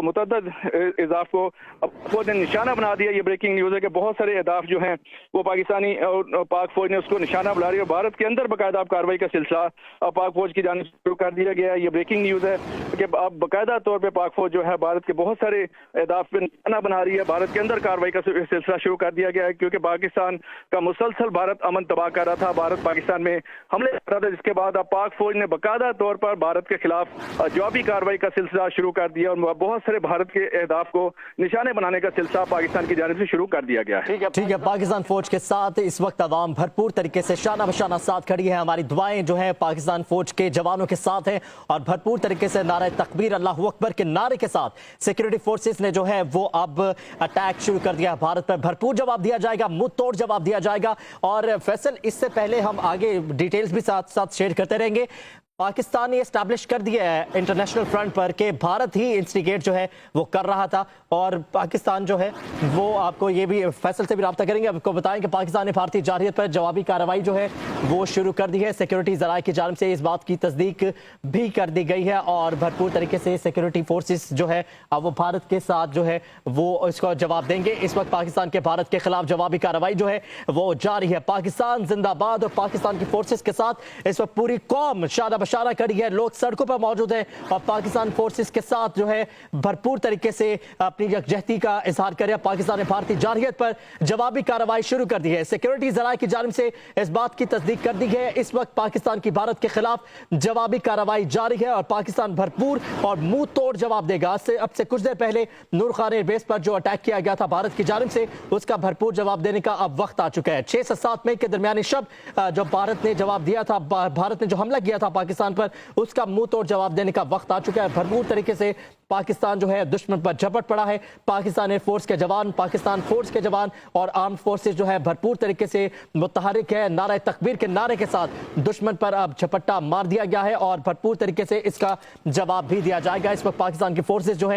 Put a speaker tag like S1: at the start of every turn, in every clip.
S1: متعدد اہداف کو فوج نے نشانہ بنا دیا۔ یہ بریکنگ نیوز ہے کہ بہت سارے اہداف جو ہیں وہ پاکستانی اور پاک فوج نے اس کو نشانہ بنا رہی ہے۔ بھارت کے اندر باقاعدہ اب کارروائی کا سلسلہ پاک فوج کی جانب سے شروع کر دیا گیا ہے۔ یہ بریکنگ نیوز ہے کہ اب باقاعدہ طور پہ پاک فوج جو ہے بھارت کے بہت سارے اہداف پہ نشانہ بنا رہی ہے۔ بھارت کے اندر کارروائی کا سلسلہ شروع کر دیا گیا ہے، کیونکہ پاکستان کا مسلسل بھارت امن تباہ کر رہا تھا، بھارت پاکستان میں حملے کر رہا تھا، جس کے بعد اب پاک فوج نے باقاعدہ طور پر بھارت کے خلاف جوابی کارروائی کا سلسلہ شروع کر دیا اور بہت سارے بھارت کے اہداف کو نشانے بنانے کا سلسلہ پاکستان کی جانب سے شروع کر دیا گیا ہے۔
S2: ٹھیک ہے، پاکستان فوج کے ساتھ اس وقت عوام بھرپور طریقے سے شانہ بشانہ ساتھ کھڑی ہے۔ ہماری دعائیں جو ہیں پاکستان فوج کے جوانوں کے ساتھ ہیں اور بھرپور طریقے سے نعرہ تکبیر اللہ اکبر کے نعرے کے ساتھ سیکورٹی فورسز نے جو ہے وہ اب اٹیک شروع کر دیا۔ بھارت پر بھرپور جواب دیا جائے گا، منہ توڑ جواب دیا جائے گا۔ اور فیصل، اس سے پہلے ہم آگے ڈیٹیلز بھی ساتھ شیئر کرتے رہیں گے۔ پاکستان نے اسٹیبلش کر دیا ہے انٹرنیشنل فرنٹ پر کہ بھارت ہی انسٹیگیٹ جو ہے وہ کر رہا تھا، اور پاکستان جو ہے وہ آپ کو یہ بھی فیصل سے بھی رابطہ کریں گے، آپ کو بتائیں کہ پاکستان نے بھارتی جارحیت پر جوابی کارروائی جو ہے وہ شروع کر دی ہے۔ سیکورٹی ذرائع کی جانب سے اس بات کی تصدیق بھی کر دی گئی ہے اور بھرپور طریقے سے سیکورٹی فورسز جو ہے اب وہ بھارت کے ساتھ جو ہے وہ اس کو جواب دیں گے۔ اس وقت پاکستان کے بھارت کے خلاف جوابی کارروائی جو ہے وہ جاری ہے۔ پاکستان زندہ باد، اور پاکستان کی فورسز کے ساتھ اس وقت پوری قوم شانہ بشانہ کری ہے، لوگ سڑکوں پر موجود ہیں اور پاکستان فورسز کے ساتھ جو ہے بھرپور طریقے سے اپنی یکجہتی کا اظہار کرے۔ پاکستان نے بھارتی جارحیت پر جوابی کارروائی شروع کر دی ہے۔ سیکورٹی ذرائع کی جانب سے اس بات کی تصدیق کر دی ہے اس وقت پاکستان کی بھارت کے خلاف جوابی کارروائی جاری ہے اور پاکستان بھرپور اور منہ توڑ جواب دے گا۔ اب سے کچھ دیر پہلے نور خان ایئر بیس پر جو اٹیک کیا گیا تھا بھارت کی جانب سے، اس کا بھرپور جواب دینے کا اب وقت آ چکا ہے۔ 6 سے 7 مئی کے درمیانی شب جو بھارت نے جواب دیا تھا، بھارت نے جو حملہ کیا تھا پاکستان پر، اس کا منہ توڑ جواب دینے کا وقت آ چکا ہے۔ بھرپور طریقے سے پاکستان جو ہے دشمن پر جھپٹ پڑا ہے۔ پاکستان ایئر فورس کے جوان، پاکستان فورس کے جوان اور آرم فورسز جو ہے بھرپور طریقے سے متحرک ہے۔ نعرہ تکبیر کے نعرے کے ساتھ دشمن پر اب جھپٹا مار دیا گیا ہے اور بھرپور طریقے سے اس کا جواب بھی دیا جائے گا۔ اس وقت پاکستان کی فورسز جو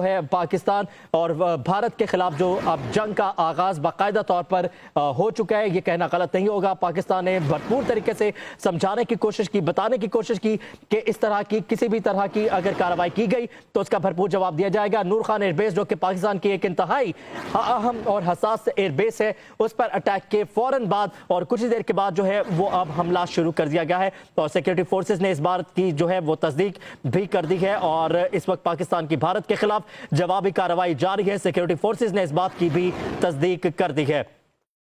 S2: ہے پاکستان اور بھارت کے خلاف جو اب جنگ کا آغاز باقاعدہ طور پر ہو چکا ہے، یہ کہنا غلط نہیں ہوگا۔ پاکستان نے بھرپور طریقے سے سمجھانے کی کوشش کی، بتانے کی کوشش کی کہ اس طرح کی کسی بھی طرح کی اگر کارروائی کی گئی تو اس کا بھرپور جواب دیا جائے گا۔ نور خان ایئر بیس جو کہ پاکستان کی ایک انتہائی اہم اور حساس ایئر بیس ہے، اس پر اٹیک کے فوراً بعد اور کچھ دیر کے بعد جو ہے وہ اب حملہ شروع کر دیا گیا ہے اور سیکورٹی فورسز نے اس بات کی جو ہے وہ تصدیق بھی کر دی ہے اور اس وقت پاکستان کی بھارت کے خلاف جوابی کارروائی جاری ہے۔ سیکورٹی فورسز نے اس بات کی بھی تصدیق کر دی ہے۔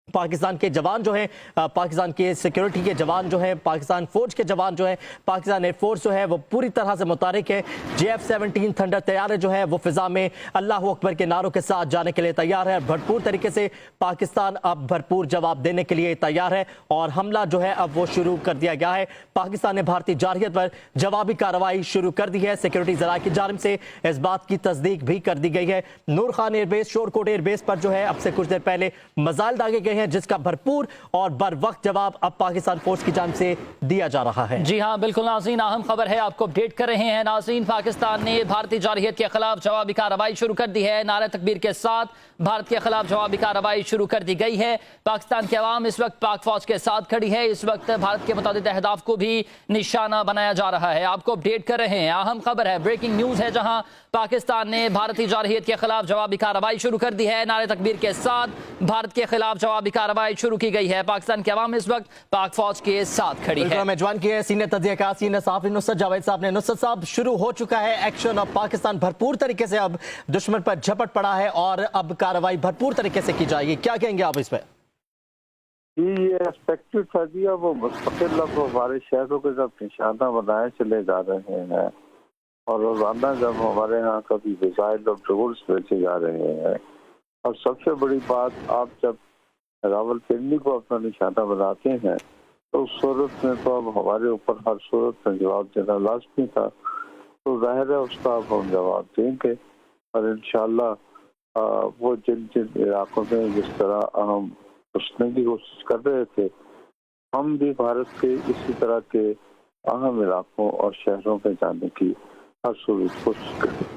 S2: پاکستان کے جوان جو ہیں، پاکستان کے سیکیورٹی کے جوان جو ہیں، پاکستان فوج کے جوان جو ہیں، پاکستان ایئر فورس جو ہے وہ پوری طرح سے متحرک ہے۔ JF-17 تھنڈر طیارے جو ہے وہ فضا میں اللہ اکبر کے نعروں کے ساتھ جانے کے لیے تیار ہے۔ بھرپور طریقے سے پاکستان اب بھرپور جواب دینے کے لیے تیار ہے اور حملہ جو ہے اب وہ شروع کر دیا گیا ہے۔ پاکستان نے بھارتی جارحیت پر جوابی کارروائی شروع کر دی ہے۔ سیکورٹی ذرائع کی جانب سے اس بات کی تصدیق بھی کر دی گئی ہے۔ نور خان ایئر بیس، شور کوٹ ایئر بیس پر جو ہے اب سے کچھ دیر پہلے میزائل داغے گئے ہیں، جس کا بھرپور اور بر وقت جواب اب پاکستان فورس کی جانب سے دیا جا رہا ہے۔
S3: جی ہاں بالکل ناظرین، اہم خبر ہے، آپ کو اپڈیٹ کر رہے ہیں ناظرین۔ پاکستان نے بھارتی جارحیت کے خلاف جوابی کارروائی شروع کر دی ہے۔ نعرہ تکبیر کے ساتھ بھارت کے خلاف جوابی کارروائی شروع کر دی گئی ہے۔ پاکستان کے عوام اس وقت پاک فوج کے ساتھ کھڑی ہے۔ اس وقت بھارت کے متعدد اہداف کو بھی نشانہ بنایا جا رہا ہے۔ آپ کو اپڈیٹ کر رہے ہیں، اہم خبر ہے، بریکنگ نیوز ہے، جہاں پاکستان نے بھارتی جارحیت کے خلاف جوابی کارروائی شروع کر دی ہے۔ نعرہ تکبیر کے ساتھ بھارت کے خلاف جوابی کارروائی شروع کی گئی ہے۔ پاکستان کے عوام اس وقت پاک فوج کے ساتھ کھڑی ہے۔
S2: میں جوان کی ہے سینئر تجزیہ کار سینئر صحافی نصرت جاوید صاحب نے۔ نصرت صاحب، شروع ہو چکا ہے ایکشن، اب پاکستان بھرپور طریقے سے اب دشمن پر جھپٹ پڑا ہے اور اب کارروائی بھرپور طریقے سے کی جائے گی، کیا کہیں گے آپ اس پہ؟
S4: یہ ایکسپیکٹڈ تھا جی، اب وہ مستقل اب ہمارے شہروں کے ساتھ نشانہ بنائے چلے جا رہے ہیں اور روزانہ جب ہمارے ہاں کبھی میزائل اور ڈرونز بھیجے جا رہے ہیں، اور سب سے بڑی بات، آپ جب راول پنڈی کو اپنا نشانہ بناتے ہیں تو اس صورت میں تو اب ہمارے اوپر ہر صورت میں جواب دینا لازمی تھا، تو ظاہر ہے اس کا اب ہم جواب دیں گے اور انشاءاللہ وہ جن علاقوں میں جس طرح ہم پوچھنے کی کوشش کر رہے تھے، ہم بھی بھارت کے اسی طرح کے اہم علاقوں اور شہروں میں جانے کی ہر صورت کوشش کریں گے۔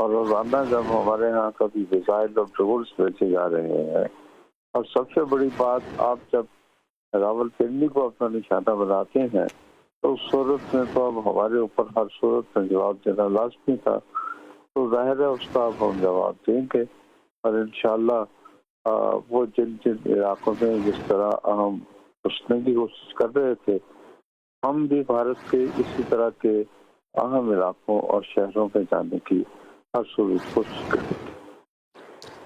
S4: اور روزانہ جب ہمارے ہاں کبھی وسائل اور ڈرونز بھیجے جا رہے ہیں، اور سب سے بڑی بات، آپ جب راولپنڈی کو اپنا نشانہ بناتے ہیں تو اس صورت میں تو اب ہمارے اوپر ہر صورت میں جواب دینا لازمی تھا، تو ظاہر ہے اس کا اب ہم جواب دیں گے، اور انشاءاللہ وہ جن علاقوں میں جس طرح ہم گھسنے کی کوشش کر رہے تھے، ہم بھی بھارت کے اسی طرح کے اہم علاقوں اور شہروں میں جانے کی ہر صورت کوشش کریں گے۔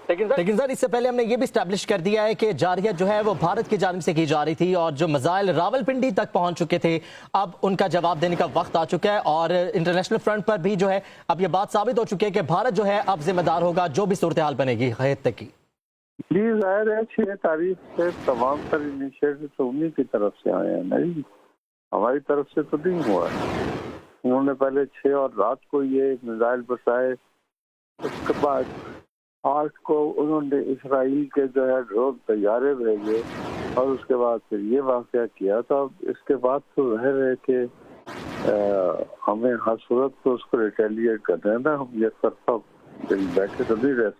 S2: لیکن سر اس سے پہلے ہم نے یہ بھی اسٹیبلش کر دیا ہے کہ جارحیت جو ہے وہ بھارت کی جانب سے کی جا رہی تھی، اور جو میزائل راولپنڈی تک پہنچ چکے تھے اب ان کا جواب دینے کا وقت آ چکا ہے، اور انٹرنیشنل فرنٹ پر بھی جو ہے اب یہ بات ثابت ہو چکی ہے کہ بھارت جو ہے اب ذمہ دار ہوگا جو بھی صورتحال بنے گی خطے کی۔
S4: جی ظاہر ہے 6 تاریخ سے تمام تر انیشیٹو تو انہیں کی طرف سے آئے ہیں، نہیں ہماری طرف سے تو نہیں ہوا ہے۔ انہوں نے پہلے 6 اور رات کو یہ میزائل برسائے، اس کے بعد 8 کو انہوں نے اسرائیل کے جو ہے ڈرون طیارے بھیجے، اور اس کے بعد پھر یہ واقعہ کیا۔ تو اب اس کے بعد تو ظاہر ہے کہ ہمیں ہر صورت کو اس کو ریٹیلیٹ کرنا ہے نا، ہم یہ طرفہ بیٹھے تو نہیں رہ